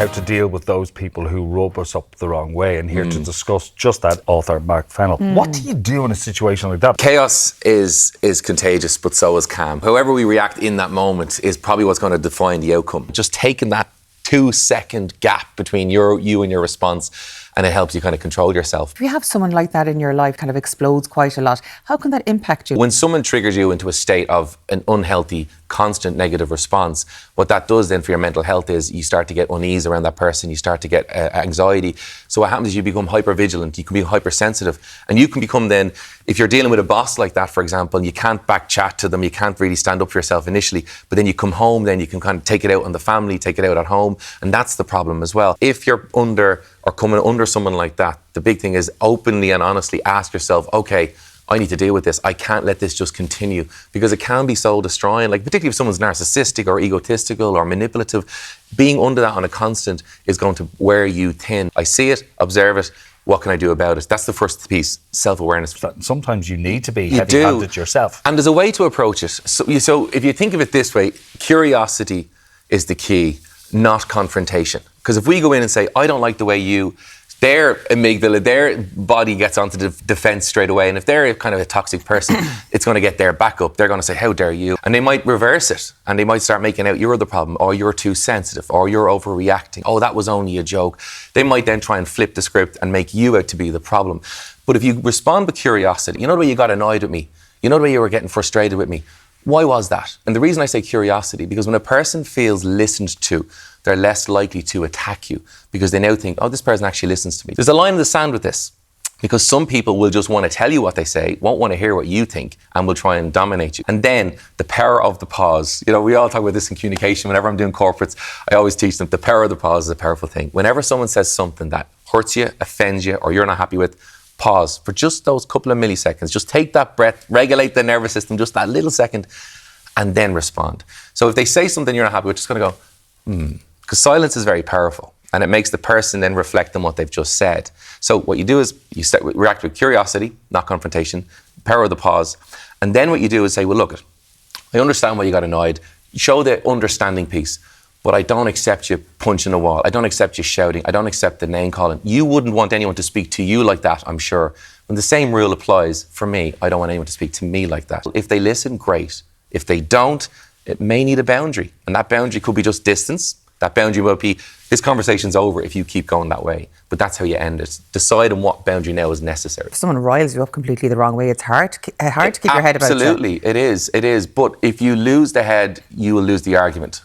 how to deal with those people who rub us up the wrong way. And here to discuss just that, author Mark Fennell. What do you do in a situation like that? Chaos is contagious, but so is calm. However we react in that moment is probably what's going to define the outcome. Just taking that 2-second gap between you and your response, and it helps you kind of control yourself. If you have someone like that in your life, kind of explodes quite a lot, how can that impact you? When someone triggers you into a state of an unhealthy, constant negative response, what that does then for your mental health is you start to get unease around that person, you start to get anxiety. So what happens is you become hyper-vigilant, you can be hypersensitive, and you can become then, if you're dealing with a boss like that, for example, you can't back chat to them, you can't really stand up for yourself initially, but then you come home, then you can kind of take it out on the family, take it out at home, and that's the problem as well. If you're under or coming under someone like that, the big thing is openly and honestly ask yourself, okay, I need to deal with this. I can't let this just continue, because it can be soul destroying. Like, particularly if someone's narcissistic or egotistical or manipulative, being under that on a constant is going to wear you thin. I see it, observe it. What can I do about it? That's the first piece, self-awareness. Sometimes you need to be heavy-handed yourself. And there's a way to approach it. So if you think of it this way, curiosity is the key, not confrontation. Because if we go in and say, I don't like the way their amygdala, their body gets onto the defense straight away. And if they're kind of a toxic person, it's going to get their back up. They're going to say, how dare you? And they might reverse it. And they might start making out you're the problem, or you're too sensitive, or you're overreacting. Oh, that was only a joke. They might then try and flip the script and make you out to be the problem. But if you respond with curiosity, you know the way you got annoyed with me? You know the way you were getting frustrated with me? Why was that? And the reason I say curiosity, because when a person feels listened to, they're less likely to attack you, because they now think, oh, this person actually listens to me. There's a line in the sand with this, because some people will just want to tell you what they say, won't want to hear what you think, and will try and dominate you. And then the power of the pause. You know, we all talk about this in communication. Whenever I'm doing corporates, I always teach them the power of the pause is a powerful thing. Whenever someone says something that hurts you, offends you, or you're not happy with, pause for just those couple of milliseconds. Just take that breath, regulate the nervous system, just that little second, and then respond. So if they say something you're not happy with, just going to go, because silence is very powerful, and it makes the person then reflect on what they've just said. So what you do is you react with curiosity, not confrontation, power of the pause, and then what you do is say, well, look, I understand why you got annoyed. Show the understanding piece, but I don't accept you punching a wall. I don't accept you shouting. I don't accept the name calling. You wouldn't want anyone to speak to you like that, I'm sure. When the same rule applies for me, I don't want anyone to speak to me like that. If they listen, great. If they don't, it may need a boundary, and that boundary could be just distance. That boundary will be, this conversation's over if you keep going that way. But that's how you end it. Decide on what boundary now is necessary. If someone riles you up completely the wrong way, it's hard to keep your head about it. Absolutely, it is. But if you lose the head, you will lose the argument.